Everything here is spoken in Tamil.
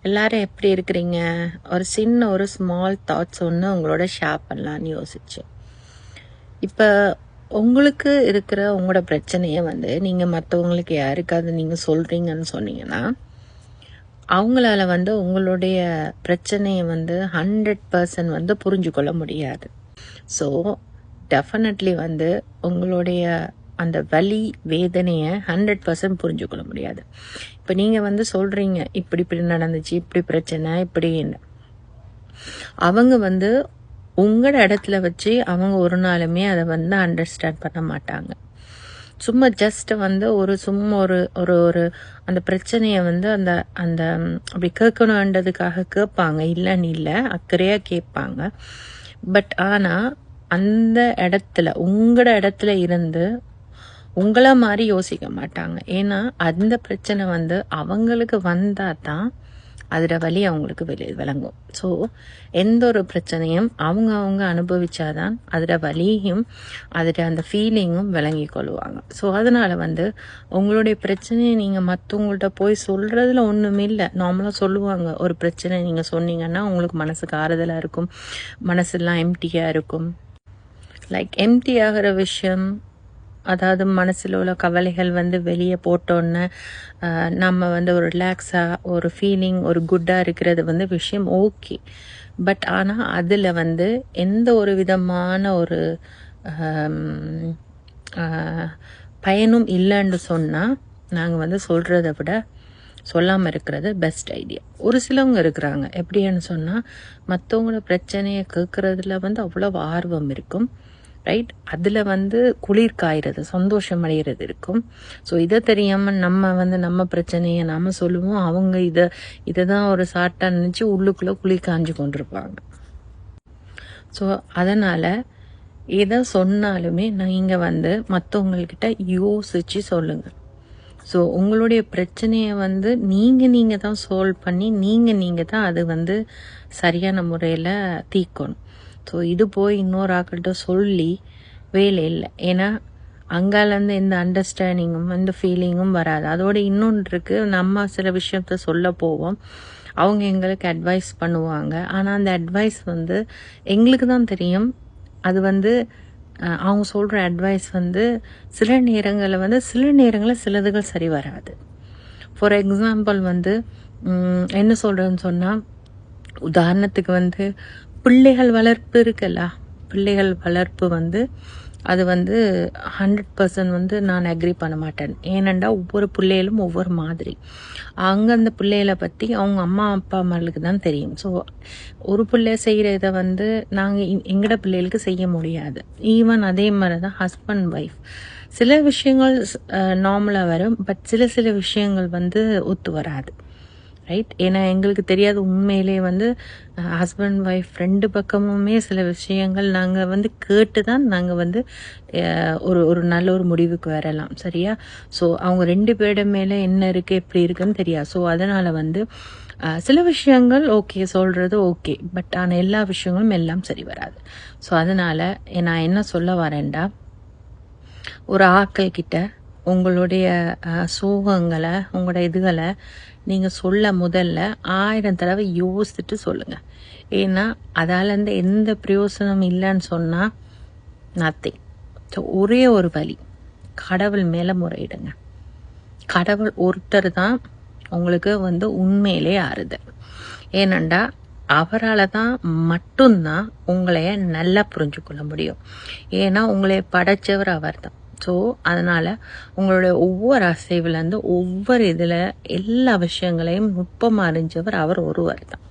எல்லாரும் எப்படி இருக்கிறீங்க? ஒரு ஸ்மால் தாட்ஸ் ஒன்று உங்களோட ஷேர் பண்ணலான்னு யோசிச்சேன். இப்போ உங்களுக்கு இருக்கிற உங்களோட பிரச்சனையை நீங்கள் மற்றவங்களுக்கு யாருக்காவது நீங்கள் சொல்கிறீங்கன்னு சொன்னீங்கன்னா, அவங்களால உங்களுடைய பிரச்சனையை 100% புரிஞ்சு கொள்ள முடியாது. ஸோ டெஃபினெட்லி உங்களுடைய அந்த வலி வேதனையை 100% புரிஞ்சு கொள்ள முடியாது. இப்போ நீங்கள் சொல்கிறீங்க, இப்படி இப்படி நடந்துச்சு, இப்படி பிரச்சனை, இப்படின்னு. அவங்க உங்களோட இடத்துல வச்சு அவங்க ஒரு நாளுமே அதை அண்டர்ஸ்டாண்ட் பண்ண மாட்டாங்க. சும்மா ஜஸ்ட் சும்மா ஒரு ஒரு ஒரு அந்த பிரச்சனையை அந்த அந்த அப்படி கேட்கணுன்றதுக்காக கேட்பாங்க, இல்லைன்னு இல்லை, அக்கறையாக கேட்பாங்க. பட் ஆனால் அந்த இடத்துல உங்களோட இடத்துல இருந்து உங்கள மாதிரி யோசிக்க மாட்டாங்க. ஏன்னா அந்த பிரச்சனை அவங்களுக்கு வந்தால் தான் அதோட வலி அவங்களுக்கு விளங்கும். ஸோ எந்த ஒரு பிரச்சனையும் அவங்க அனுபவிச்சாதான் அதோட வலியும் அதோட அந்த ஃபீலிங்கும் விளங்கி கொள்வாங்க. ஸோ அதனால் உங்களுடைய பிரச்சனையை நீங்கள் மற்றவங்கள்ட்ட போய் சொல்கிறதுல ஒன்றுமே இல்லை. நார்மலாக சொல்லுவாங்க, ஒரு பிரச்சனை நீங்கள் சொன்னீங்கன்னா உங்களுக்கு மனசுக்கு ஆறுதலாக இருக்கும், மனசெல்லாம் எம்டியாக இருக்கும். லைக் எம்டி ஆகிற விஷயம், அதாவது மனசில் உள்ள கவலைகள் வெளியே போட்டோன்னே நம்ம ஒரு ரிலாக்ஸாக ஒரு ஃபீலிங் ஒரு குட்டாக இருக்கிறது விஷயம் ஓகே. பட் ஆனால் அதில் எந்த ஒரு விதமான ஒரு பயனும் இல்லைன்னு சொன்னால் நாங்கள் சொல்கிறத விட சொல்லாமல் இருக்கிறது பெஸ்ட் ஐடியா. ஒரு சிலவங்க இருக்கிறாங்க, எப்படின்னு சொன்னால் மற்றவங்களோட பிரச்சனையை கேட்குறதுல அவ்வளோ ஆர்வம் இருக்கும், ரைட்? அதில் குளிர் காய்கிறது, சந்தோஷம் அடைகிறது இருக்கும். ஸோ இதை தெரியாமல் நம்ம நம்ம பிரச்சனையை நாம் சொல்லுவோம், அவங்க இதை தான் ஒரு சாட்டாக நினச்சி உள்ளுக்குள்ளே குளிர் காஞ்சு கொண்டிருப்பாங்க. ஸோ அதனால் எதை சொன்னாலுமே நீங்கள் மற்றவங்கக்கிட்ட யோசித்து சொல்லுங்கள். ஸோ உங்களுடைய பிரச்சனையை நீங்கள் தான் சால்வ் பண்ணி நீங்கள் தான் அது சரியான முறையில் தீர்க்கணும். ஸோ இது போய் இன்னொரு ஆக்கள்கிட்ட சொல்லி வேலை இல்லை. ஏன்னா அங்காலேருந்து எந்த அண்டர்ஸ்டாண்டிங்கும் எந்த ஃபீலிங்கும் வராது. அதோட இன்னொன்று இருக்குது, நம்ம சில விஷயத்த சொல்ல போவோம், அவங்க எங்களுக்கு அட்வைஸ் பண்ணுவாங்க. ஆனால் அந்த அட்வைஸ் எங்களுக்கு தான் தெரியும், அது அவங்க சொல்கிற அட்வைஸ் சில நேரங்களில் சிலதுகள் சரி வராது. ஃபார் எக்ஸாம்பிள் என்ன சொல்கிறேன்னு சொன்னால், உதாரணத்துக்கு பிள்ளைகள் வளர்ப்பு இருக்குல்ல, பிள்ளைகள் வளர்ப்பு அது 100% நான் அக்ரி பண்ண மாட்டேன். ஏனெண்டா ஒவ்வொரு பிள்ளைகளும் ஒவ்வொரு மாதிரி. அங்கே அந்த பிள்ளைகளை பற்றி அவங்க அம்மா அப்பா அம்மாளுக்கு தான் தெரியும். ஸோ ஒரு பிள்ளை செய்கிற இதை நாங்கள் எங்களோட பிள்ளைகளுக்கு செய்ய முடியாது. ஈவன் அதே மாதிரி தான் ஹஸ்பண்ட் ஒய்ஃப். சில விஷயங்கள் நார்மலாக வரும், பட் சில விஷயங்கள் ஒத்து வராது, ரைட்? ஏன்னா எங்களுக்கு தெரியாது உண்மையிலே ஹஸ்பண்ட் ஒய்ஃப் ரெண்டு பக்கமுமே சில விஷயங்கள் நாங்கள் கேட்டு தான் நாங்கள் ஒரு நல்ல ஒரு முடிவுக்கு வரலாம், சரியா? ஸோ அவங்க ரெண்டு பேரோட மேலே என்ன இருக்குது எப்படி இருக்குன்னு தெரியாது. ஸோ அதனால் சில விஷயங்கள் ஓகே சொல்கிறது ஓகே, பட் ஆனால் எல்லா விஷயங்களும் எல்லாம் சரி வராது. ஸோ அதனால் நான் என்ன சொல்ல வரேன்டா, ஒரு ஆக்கள் கிட்ட உங்களுடைய சோகங்களை உங்களோட இதுகளை நீங்கள் சொல்ல முதல்ல 1000 தடவை யோசிச்சுட்டு சொல்லுங்கள். ஏன்னா அதால் எந்த பிரயோசனம் இல்லைன்னு சொன்னால் நத்திங். ஸோ ஒரே ஒரு வழி, கடவுள் மேலே முறையிடுங்க. கடவுள் ஒருத்தர் தான் உங்களுக்கு உண்மையிலே ஆறுதல். ஏனண்டா அவரால் தான் மட்டும்தான் உங்களைய நல்லா புரிஞ்சு கொள்ள முடியும். ஏன்னா உங்களைய படைச்சவர் அவர் தான். ஸோ அதனால் உங்களுடைய ஒவ்வொரு அசைவுலேருந்து ஒவ்வொரு இதில் எல்லா விஷயங்களையும் நுட்பமாக அறிஞ்சவர் அவர் ஒருவர் தான்.